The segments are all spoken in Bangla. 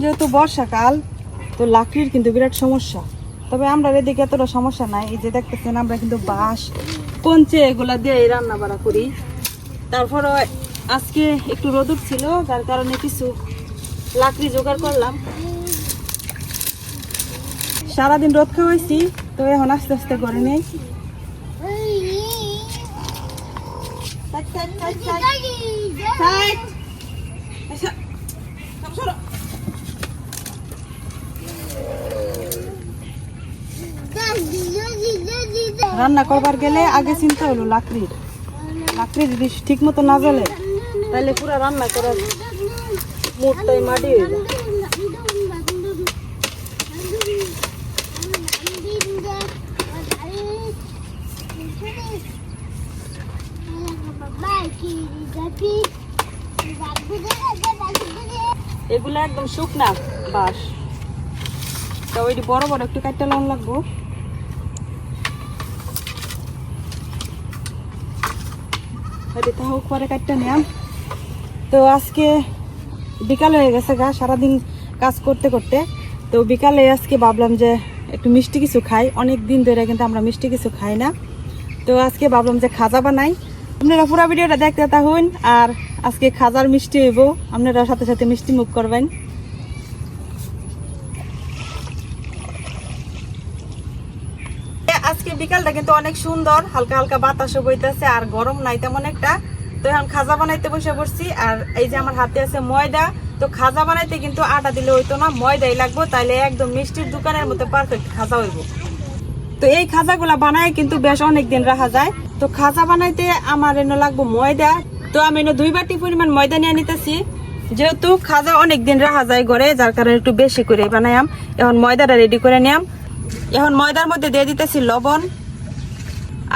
যেহেতু বর্ষাকাল, তো লাকড়ির কিন্তু বিরাট সমস্যা। তবে আমরা এদিকে এতটা সমস্যা নাই। এই যে দেখতেছেন, আমরা কিন্তু বাঁশ কঞ্চে এগুলা দিয়ে রান্না বাড়া করি। তারপরে আজকে একটু রোদ ছিল, যার কারণে কিছু লাকড়ি জোগাড় করলাম। সারাদিন রোদ খাওয়াইছি, তো এখন আস্তে আস্তে করে নেই। রান্না করবার গেলে আগে চিন্তা হলো লাকড়ি যদি ঠিক মতো না জ্বলে তাহলে পুরো রান্না করার মুডটাই মাটি হয়ে যায়। এগুলো একদম শুকনা বাঁশ, তো ওইটি বড় বড় একটু কাটতে লাগবো। হোক পরে কাটতে নিলাম। তো আজকে বিকাল হয়ে গেছে গা, সারাদিন কাজ করতে করতে। তো বিকালে আজকে ভাবলাম যে একটু মিষ্টি কিছু খাই। অনেক দিন ধরে কিন্তু আমরা মিষ্টি কিছু খাই না। তো আজকে ভাবলাম যে খাজা বানাই। আপনারা পুরো ভিডিওটা দেখতে থাকুন। আর আজকে খাজার মিষ্টি হইব, আপনারা সাথে সাথে মিষ্টি মুখ করবেন। আজকে বিকালটা কিন্তু অনেক সুন্দর, হালকা হালকা বাতাসও বইতেছে আর গরম নাই তেমন একটা। তো এখন খাজা বানাইতে বসে পড়ছি। আর এই যে আমার হাতে আছে ময়দা। তো খাজা বানাইতে কিন্তু আটা দিলে হইতো না, ময়দাই লাগবো, তাইলে একদম মিষ্টির দোকানের মতো পারফেক্ট খাজা হইব। তো এই খাজাগুলা বানায় কিন্তু বেশ অনেকদিন রাখা যায়। তো খাজা বানাইতে আমার এনে লাগবো ময়দা। তো আমি এনে 2 বাটি পরিমাণ ময়দা নিয়ে নিতেছি, যেহেতু খাজা অনেকদিন রাখা যায় ঘরে, যার কারণে একটু বেশি করে বানাইম। এখন ময়দাটা রেডি করে নিয়াম। এখন ময়দার মধ্যে দিয়ে দিতেছি লবণ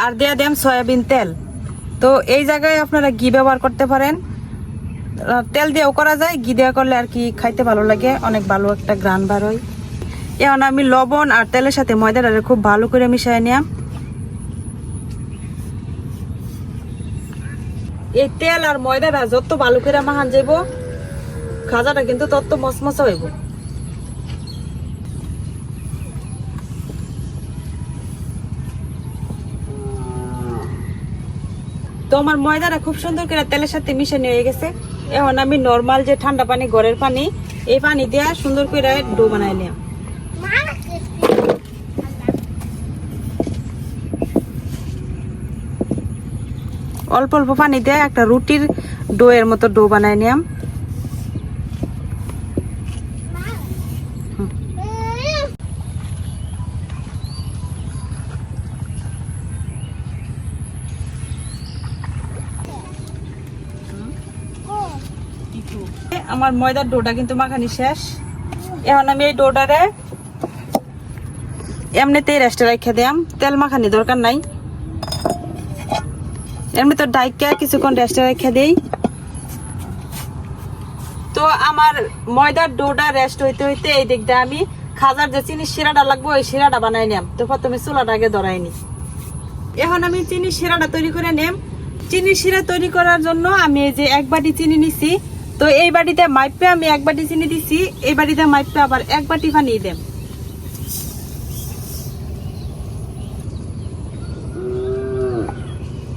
আর দিয়ে দেম সয়াবিন তেল। তো এই জায়গায় আপনারা ঘি ব্যবহার করতে পারেন, তেল দিয়েও করা যায়, ঘি দেওয়া করলে আর কি খাইতে ভালো লাগে, অনেক ভালো একটা গ্রান বার হয়। এখন আমি লবণ আর তেলের সাথে ময়দাটা খুব ভালো করে মিশিয়ে নিলাম। এই তেল আর ময়দাটা যত ভালো করে মাখান যাইব, খাজাটা কিন্তু তত মচমচা হইব। তো আমার ময়দাটা খুব সুন্দর করে তেলের সাথে মিশে নিয়ে গেছে। এখন আমি নর্মাল যে ঠান্ডা পানি, ঘরের পানি, এই পানি দিয়ে সুন্দর করে ডো বানাই নিলাম। অল্প অল্প পানি দিয়ে একটা রুটির ডো এর মতো ডো বানাই নিলাম। আমার ময়দার ডোটা কিন্তু মাখানি শেষ। এখন আমি এই ডোটারে এমনিতেই রেস্টে রেখে দিলাম, তেল মাখানি দরকার নাই। এমনি তো ডাইকা কিছুক্ষণ রেস্টে রেখে দিই। তো আমার ময়দার ডোটা রেস্ট হইতে হইতে এই দিক দিয়ে আমি খাজার যে চিনির শিরাটা লাগবে ওই শিরাটা বানাই নিলাম। তো প্রথমে চুলাটা আগে ধরাইনি। এখন আমি চিনির শিরাটা তৈরি করে নিলাম। চিনির শিরা তৈরি করার জন্য আমি এই যে 1 বাটি চিনি নিছি। তো এই বাটিতে মাইপে আমি 1 বাটি চিনি দিছি, এই বাটিতে মাইপে আবার 1 বাটি পানি দেব।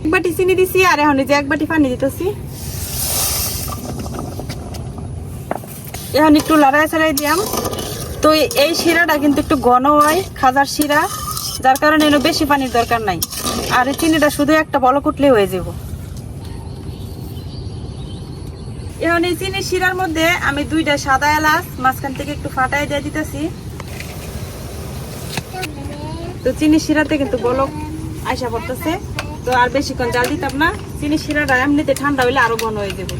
এক বাটি চিনি দিছি আর এখন এই যে 1 বাটি পানি দিতেছি। এখন একটু লড়াই ছড়াই দিলাম। তো এই শিরাটা কিন্তু একটু ঘন হয়, খাজার শিরা, যার কারণে এর বেশি পানির দরকার নাই। আর এই চিনিটা শুধু একটা বলক উঠলে হয়ে যাব। এখন এই চিনির শিরার মধ্যে আমি 2টা সাদা এলাচ মাঝখান থেকে একটু ফাটাই দিয়ে দিতেছি। তো চিনির শিরাতে কিন্তু বলক আইসা পড়তেছে। তো আর বেশিক্ষণ জাল দিতাম না, চিনির শিরাটা এমনিতে ঠান্ডা হইলে আরো ঘন হয়ে যাবে।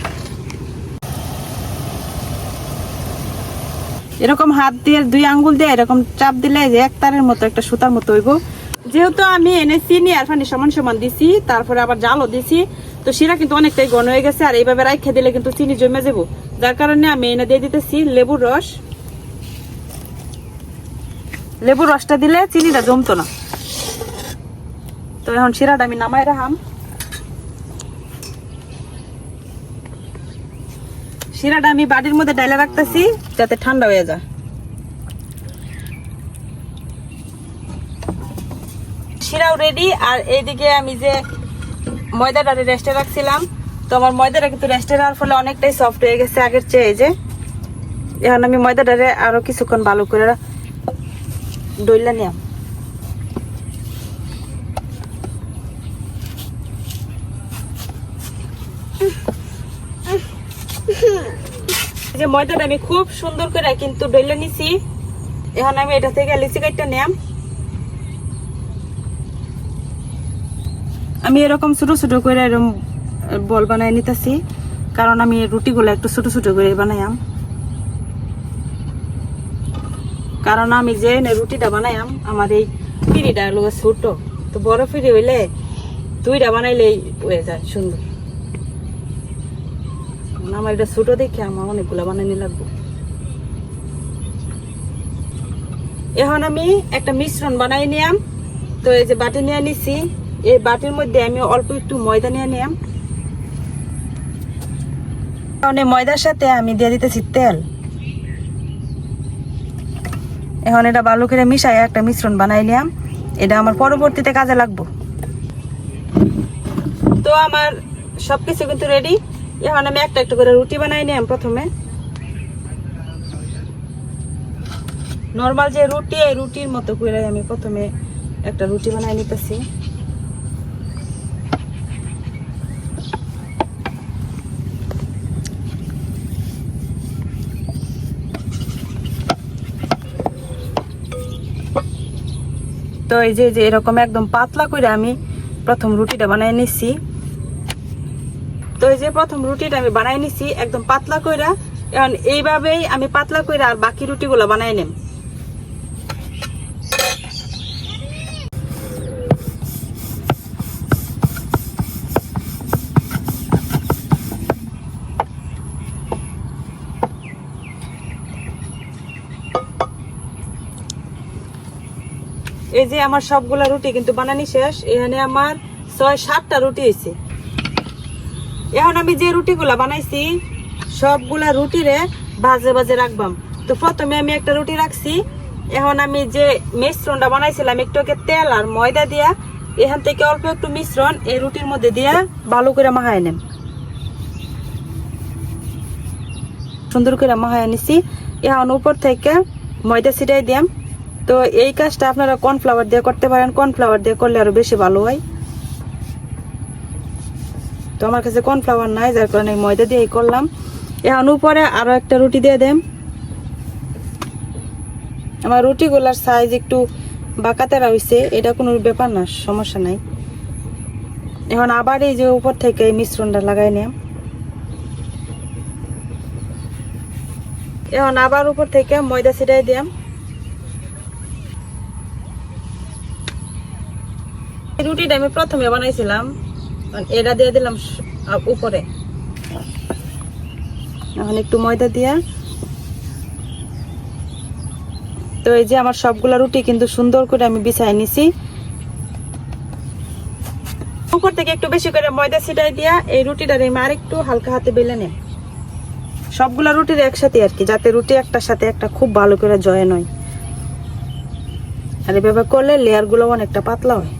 এরকম হাত দিয়ে 2 আঙ্গুল দিয়ে এরকম চাপ দিলে যে এক তারের মতো একটা সুতার মতো হইব। যেহেতু আমি এনে চিনি আর পানি সমান সমান দিছি, তারপরে আবার জালও দিছি, তো শিরা কিন্তু অনেকটাই ঘন হয়ে গেছে। আর এইভাবে রাখে দিলে কিন্তু চিনি জমে যাব, যার কারণে আমি এনে দিয়ে দিতেছি লেবুর রস। লেবুর রসটা দিলে চিনিটা জমতো না। তো এখন শিরাটা আমি নামাই রাখাম। শিরাটা আমি বাটির মধ্যে ডাইলা রাখতেছি যাতে ঠান্ডা হয়ে যায়। শিরাও রেডি। আর এইদিকে আমি যে ময়দাটা রেস্টে রাখছিলাম, তো আমার ময়দাটা কিন্তু রেস্টে রাখার ফলে অনেকটাই সফট হয়ে গেছে আগের চেয়ে। এই যে এখন আমি ময়দাটারে আরো কিছুক্ষণ ভালো করে ডইলা নিলাম। যে ময়দাটা আমি খুব সুন্দর করে কিন্তু ডইলা নিছি। এখন আমি এটা থেকে লিচি কাটটা নিলাম। আমি এরকম ছোট ছোট করে এরকম বল বানাই নিতেছি, কারণ আমি রুটিগুলো একটু ছোট ছোট করে বানাইম। কারণ আমি যে রুটিটা বানাইম আমার এই ফিরিটা লোক ছোট, তো বড় ফিরি হইলে দুইটা বানাইলেই হয়ে যায় সুন্দর। আমার এটা ছোট দেখে আমার অনেকগুলো বানাইনি লাগবে। এখন আমি একটা মিশ্রণ বানাই নিলাম। তো এই যে বাটি নিয়ে নিছি, এই বাটির মধ্যে আমি অল্প একটু ময়দা নিয়ে নিলাম। ময়দার সাথে আমি দিয়ে দিতেছি তেল। এখন এটা ভালো করে মিশাই একটা মিশ্রণ বানাই নিলাম, এটা আমার পরবর্তীতে কাজে লাগবে। তো আমার সবকিছু কিন্তু রেডি। এখন আমি একটা একটা করে রুটি বানাই নিলাম। প্রথমে নর্মাল যে রুটি, এই রুটির মতো করে আমি প্রথমে একটা রুটি বানাই নিতেছি। তো এই যে এরকম একদম পাতলা করে আমি প্রথম রুটিটা বানাই নিছি। তো এই যে প্রথম রুটিটা আমি বানাই নিছি একদম পাতলা কইরা। এখন এইভাবেই আমি পাতলা কইরা আর বাকি রুটিগুলো বানাই নেব। এই যে আমার সবগুলা রুটি কিন্তু বানানি শেষ। এখানে আমার 6-7টা রুটি হয়েছে। এখন আমি যে রুটিগুলা বানাইছি সবগুলা রুটিরে ভাজে ভাজে রাখবাম। তো প্রথমে আমি একটা রুটি রাখছি। এখন আমি যে মিশ্রণটা বানাইছিলাম একটু তেল আর ময়দা দিয়া, এখান থেকে অল্প একটু মিশ্রণ এই রুটির মধ্যে দিয়া ভালো করে মাখায় নেন। সুন্দর করে মাখায় নিছি। এখন উপর থেকে ময়দা ছিটাই দিয়াম। তো এই কাজটা আপনারা কর্নফ্লাওয়ার দিয়ে করতে পারেন, কর্নফ্লাওয়ার দিয়ে করলে আরো বেশি ভালো হয়। তো আমার কাছে কর্নফ্লাওয়ার নাই, যার কারণে ময়দা দিয়েই করলাম। এখন উপরে আরো একটা রুটি দিয়ে দেন। আমার রুটিগুলার সাইজ একটু বাঁকাতেরা হয়েছে, এটা কোনো ব্যাপার না, সমস্যা নাই। এখন আবার এই যে উপর থেকে এই মিশ্রণটা লাগাই নিলাম। এখন আবার উপর থেকে ময়দা ছিটাই দিলাম। রুটিটা আমি প্রথমে বানাইছিলাম, এটা দিয়ে দিলাম উপরে। এখন একটু ময়দা দিয়া। তো এই যে আমার সবগুলা রুটি কিন্তু সুন্দর করে আমি বিছাই নিছি। উপর থেকে একটু বেশি করে ময়দা ছিটাই দিয়া এই রুটিটার আমি আর একটু হালকা হাতে বেলে নেই সবগুলা রুটির একসাথে আর কি, যাতে রুটি একটার সাথে একটা খুব ভালো করে জয়েন হয়। আর এভাবে করলে লেয়ার গুলো অনেকটা পাতলা হয়।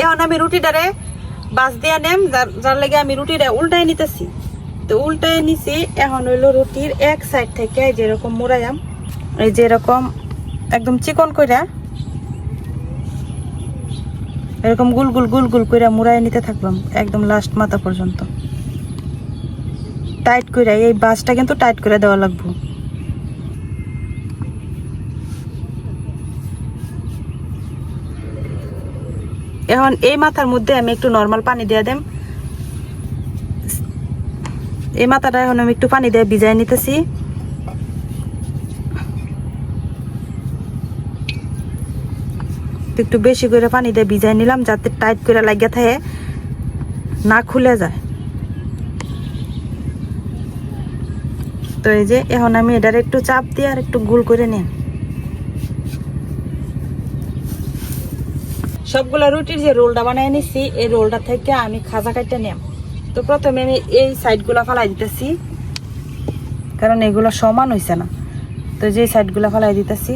এখন আমি রুটিটারে বাস দিয়ে নেম, যার লেগে আমি রুটিটা উল্টাই নিতেছি। তো উল্টাই নিছি। এখন হইলো রুটির এক সাইড থেকে যেরকম মোড়াইয়াম, এই যেরকম একদম চিকন কইরা এরকম গুল গুল গুল গুল কইরা মুড়াই নিতে থাকলাম একদম লাস্ট মাথা পর্যন্ত। টাইট কইরা এই বাসটা কিন্তু টাইট করে দেওয়া লাগবে। এখন এই মাথার মধ্যে আমি একটু নরমাল পানি দিয়ে দেম। এই মাথাটা এখন আমি একটু পানি দিয়ে ভিজাই নিতেছি। একটু বেশি করে পানি দিয়ে ভিজাই নিলাম, যাতে টাইট করে লাগিয়ে থাকে, না খুলে যায়। তো এই যে এখন আমি এটার একটু চাপ দিয়ে আর একটু গোল করে নিই। সবগুলা রুটির যে রোলটা বানিয়ে নিছি এই রোলটা থেকে আমি খাজা কাটতে নিলাম। তো প্রথমে আমি এই সাইডগুলা ফালাই দিতেছি, কারণ এগুলো সমান হয়েছে না। তো যে সাইডগুলা ফালাই দিতেছি,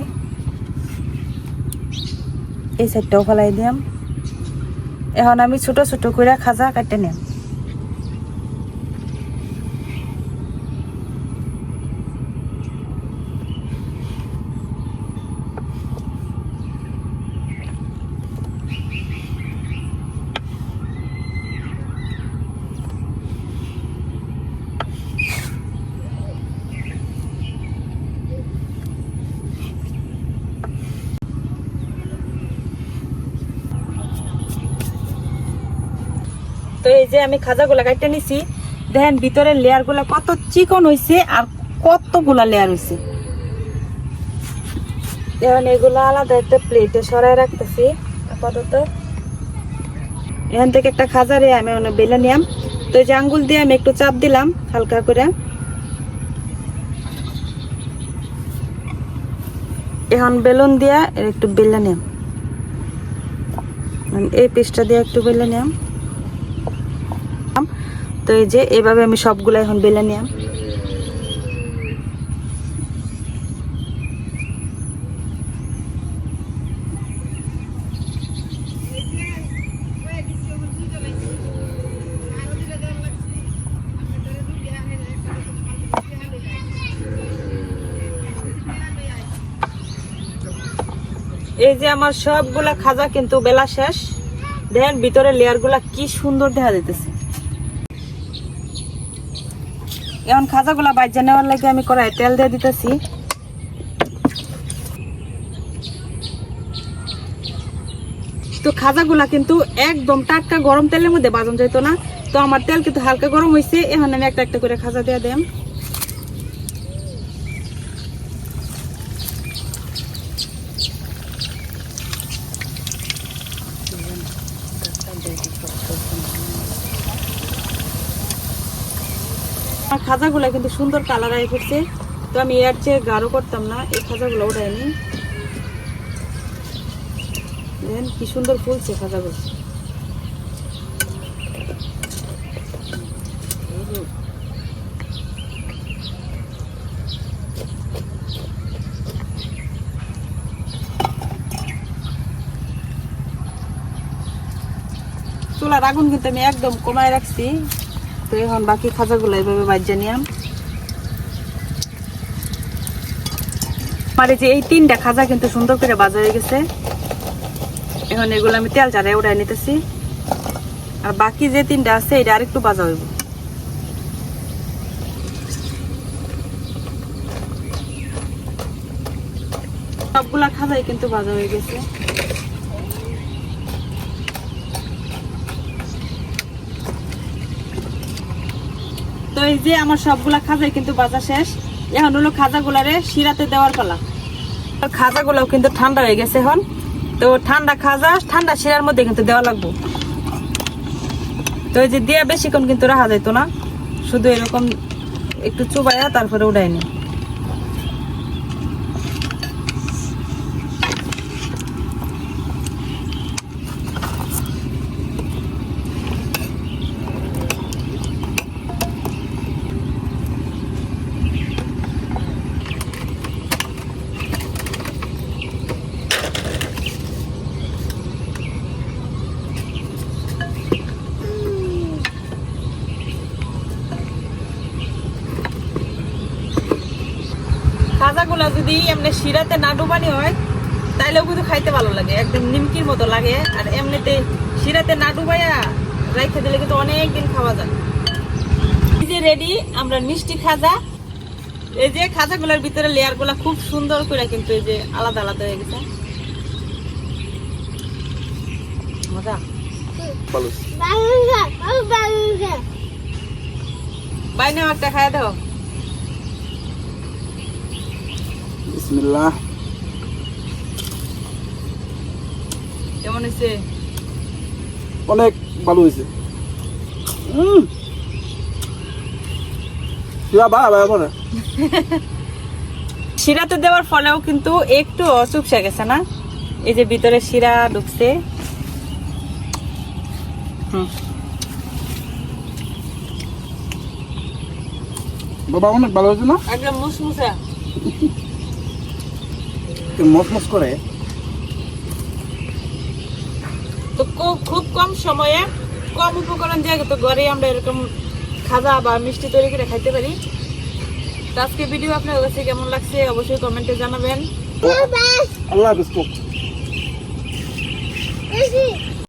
এই সাইডটাও ফালাই দিলাম। এখন আমি ছোট ছোট করে খাজা কাটতে নিলাম। তো এই যে আমি খাজাগুলা কাটতে নিছি, দেখেন ভিতরের লেয়ার গুলা কত চিকন হয়েছে আর কতগুলা লেয়ার হয়েছে। এখন এগুলো আলাদা একটা প্লেটে সরাই রাখতেছি আপাতত। এখান থেকে একটা খাজারে আমি বেলে নিলাম। তো এই যে আঙ্গুল দিয়ে আমি একটু চাপ দিলাম হালকা করে। এখন বেলুন দিয়ে একটু বেলে নিলাম, এই পিসটা দিয়ে একটু বেলে নিলাম। তো এই যে এইভাবে আমি সবগুলো এখন বেলে নিলাম। এই যে আমার সবগুলা খাজা কিন্তু বেলা শেষ। দেখেন ভিতরের লেয়ার গুলা কি সুন্দর দেখা যাইতেছে। এখন খাজাগুলা বাইজা নেওয়ার লাগে আমি কড়াই তেল দিয়ে দিতেছি। তো খাজাগুলা কিন্তু একদম টাটকা গরম তেলের মধ্যে বাজন যেত না। তো আমার তেল কিন্তু হালকা গরম হয়েছে। এখন আমি একটা একটা করে খাজা দিয়ে দেম। খাজাগুলা কিন্তু সুন্দর কালার আই করছে। তো আমি এর চেয়ে গাঢ় করতাম না, এই খাজাগুলো উঠাইনি। দেখেন কি সুন্দর ফুলছে খাজাগুলো। চুলার আগুন কিন্তু আমি একদম কমায় রাখছি। তো এখন বাকি খাজাগুলো এইভাবে বাজিয়ে নিলাম। আমার এই যে এই তিনটা খাজা কিন্তু সুন্দর করে ভাজা হয়ে গেছে। এখন এগুলো আমি তেল ছাড়াই উঠাই নিতেছি। আর বাকি যে তিনটা আছে এটা আরেকটু ভাজা হইব। সবগুলা খাজাই কিন্তু ভাজা হয়ে গেছে। তো এই যে আমার সবগুলা খাজাই কিন্তু ভাজা শেষ। এখন হলো খাজাগুলারে শিরাতে দেওয়ার পালা। খাজাগুলাও কিন্তু ঠান্ডা হয়ে গেছে এখন। তো ঠান্ডা খাজা ঠান্ডা শিরার মধ্যে কিন্তু দেওয়া লাগবে। তো এই যে দিয়ে বেশিক্ষণ কিন্তু রাখা যেত না, শুধু এরকম একটু চুবাইয়া তারপরে উঠাই নি। খাজাগুলা যদি এমনি শিরাতে না ডুবানি হয় তাইলেও কিন্তু খাইতে ভালো লাগে, একদম নিমকির মতো লাগে। আর এমনিতে শিরাতে না ডুবাইয়া রাইখে দিলে কিন্তু অনেকদিন খাওয়া যায়। এই যে রেডি আমরা মিষ্টি খাজা। এই যে খাজাগুলোর ভিতরে লেয়ার গুলা খুব সুন্দর করে কিন্তু এই যে আলাদা আলাদা হয়ে গেছে। মজা বাইনা একটা খাইয়া দাও। বিসমিল্লাহ। কেমন হয়েছে? অনেক ভালো হয়েছে। শিরাতে দেওয়ার ফলেও কিন্তু একটু চুপসে গেছে না, এই যে ভিতরে শিরা ঢুকছে। বাবা অনেক ভালো হয়েছে না? একদম মুসমুসে। মসমস করে। তো খুব কম সময়ে কম উপকরণ দিয়ে তো ঘরে আমরা এরকম খাজা বা মিষ্টি তৈরি করে খাইতে পারি। তো আজকে ভিডিও আপনার কাছে কেমন লাগছে অবশ্যই কমেন্টে জানাবেন। আল্লাহ হাফেজ।